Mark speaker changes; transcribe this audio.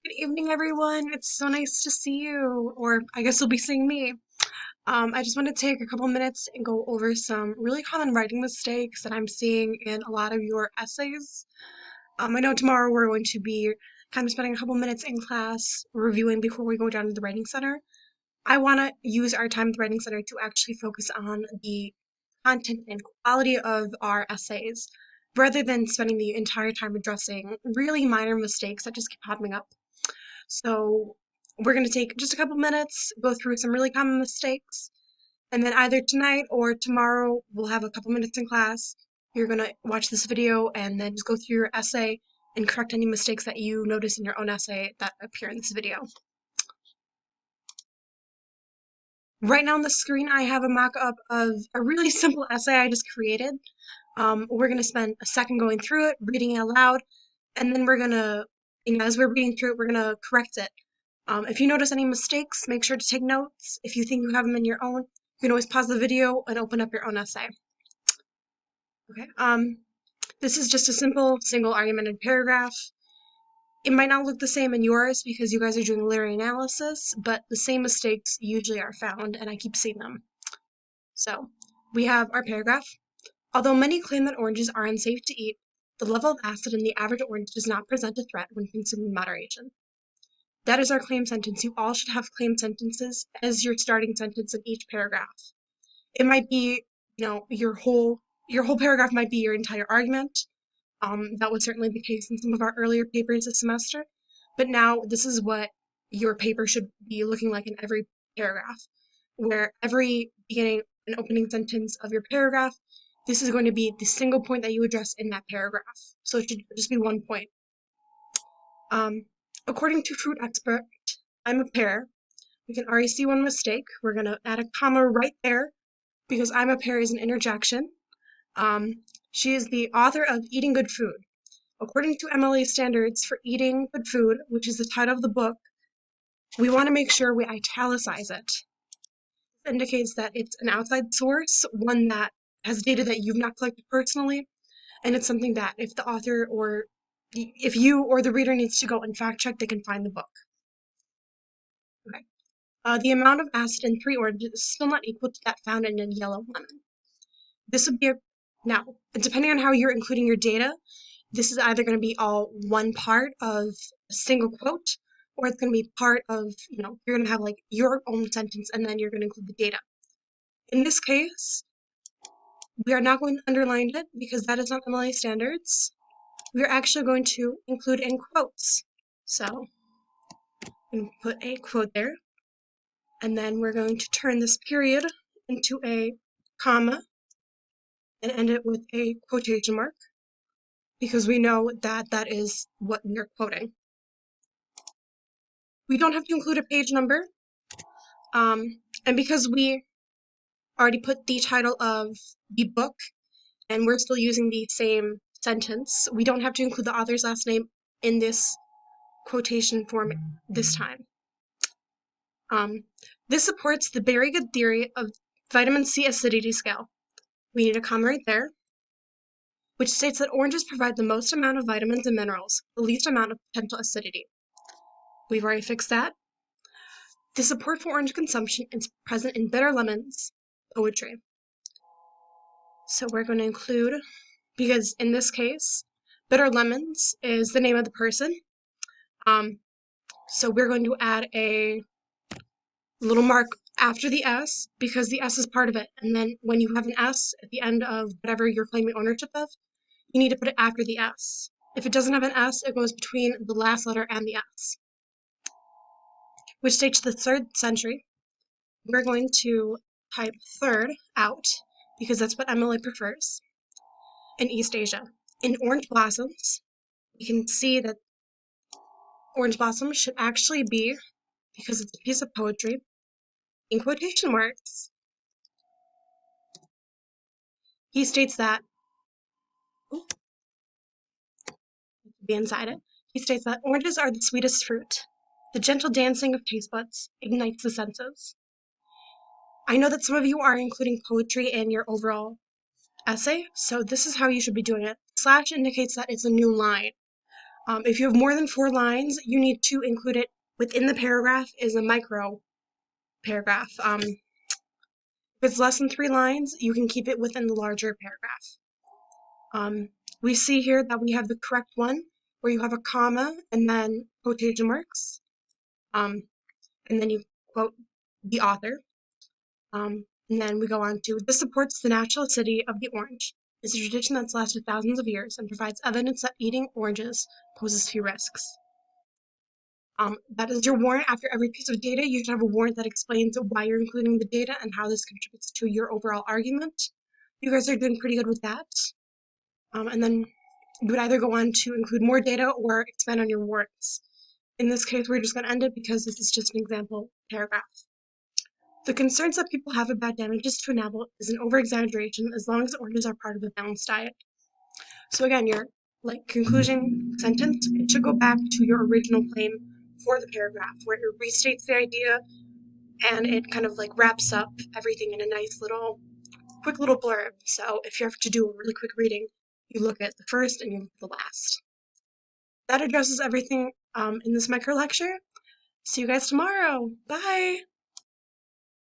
Speaker 1: Good evening, everyone. It's so nice to see you, or I guess you'll be seeing me. I just want to take a couple minutes and go over some really common writing mistakes that I'm seeing in a lot of your essays. I know tomorrow we're going to be kind of spending a couple minutes in class reviewing before we go down to the Writing Center. I want to use our time at the Writing Center to actually focus on the content and quality of our essays, rather than spending the entire time addressing really minor mistakes that just keep popping up. So we're going to take just a couple minutes, go through some really common mistakes, and then either tonight or tomorrow we'll have a couple minutes in class. You're going to watch this video and then just go through your essay and correct any mistakes that you notice in your own essay that appear in this video. Right now on the screen I have a mock-up of a really simple essay I just created. We're going to spend a second going through it, reading it aloud, and then we're going to, as we're reading through it, we're going to correct it. If you notice any mistakes, make sure to take notes. If you think you have them in your own, you can always pause the video and open up your own essay. Okay. This is just a simple single argumented paragraph. It might not look the same in yours because you guys are doing literary analysis, but the same mistakes usually are found, and I keep seeing them. So, we have our paragraph. Although many claim that oranges are unsafe to eat, the level of acid in the average orange does not present a threat when consumed in moderation. That is our claim sentence. You all should have claim sentences as your starting sentence in each paragraph. It might be, your whole paragraph might be your entire argument. That was certainly the case in some of our earlier papers this semester. But now this is what your paper should be looking like in every paragraph, where every beginning and opening sentence of your paragraph, this is going to be the single point that you address in that paragraph. So it should just be one point. According to Fruit Expert, I'm a pear. We can already see one mistake. We're going to add a comma right there because I'm a pear is an interjection. She is the author of Eating Good Food. According to MLA standards for eating good food, which is the title of the book, we want to make sure we italicize it. This indicates that it's an outside source, one that has data that you've not collected personally, and it's something that if the author or if you or the reader needs to go and fact check, they can find the book. Okay. The amount of acid in 3 oranges is still not equal to that found in a yellow lemon. This would be now, depending on how you're including your data, this is either going to be all one part of a single quote, or it's going to be part of, you're going to have like your own sentence and then you're going to include the data. In this case, we are not going to underline it because that is not MLA standards. We are actually going to include in quotes. So I'm going to put a quote there. And then we're going to turn this period into a comma and end it with a quotation mark because we know that that is what we are quoting. We don't have to include a page number. And because we already put the title of the book and we're still using the same sentence, we don't have to include the author's last name in this quotation form this time. This supports the very good theory of vitamin C acidity scale. We need a comma right there, which states that oranges provide the most amount of vitamins and minerals, the least amount of potential acidity. We've already fixed that. The support for orange consumption is present in bitter lemons poetry. So we're going to include, because in this case, bitter lemons is the name of the person. So we're going to add a little mark after the S because the S is part of it. And then when you have an S at the end of whatever you're claiming ownership of, you need to put it after the S. If it doesn't have an S, it goes between the last letter and the S. Which dates the 3rd century. We're going to type third out because that's what MLA prefers. In East Asia. In orange blossoms, you can see that orange blossoms should actually be, because it's a piece of poetry, in quotation marks. He states that, be inside it, he states that oranges are the sweetest fruit. The gentle dancing of taste buds ignites the senses. I know that some of you are including poetry in your overall essay, so this is how you should be doing it. Slash indicates that it's a new line. If you have more than 4 lines, you need to include it within the paragraph as a micro paragraph. If it's less than 3 lines, you can keep it within the larger paragraph. We see here that we have the correct one, where you have a comma and then quotation marks, and then you quote the author. And then we go on to, this supports the natural acidity of the orange. It's a tradition that's lasted thousands of years and provides evidence that eating oranges poses few risks. That is your warrant. After every piece of data, you should have a warrant that explains why you're including the data and how this contributes to your overall argument. You guys are doing pretty good with that. And then you would either go on to include more data or expand on your warrants. In this case, we're just going to end it because this is just an example paragraph. The concerns that people have about damages to an apple is an over-exaggeration as long as oranges are part of a balanced diet. So again, your conclusion sentence, it should go back to your original claim for the paragraph, where it restates the idea and it kind of wraps up everything in a nice quick little blurb. So if you have to do a really quick reading, you look at the first and you look at the last. That addresses everything in this micro lecture. See you guys tomorrow. Bye!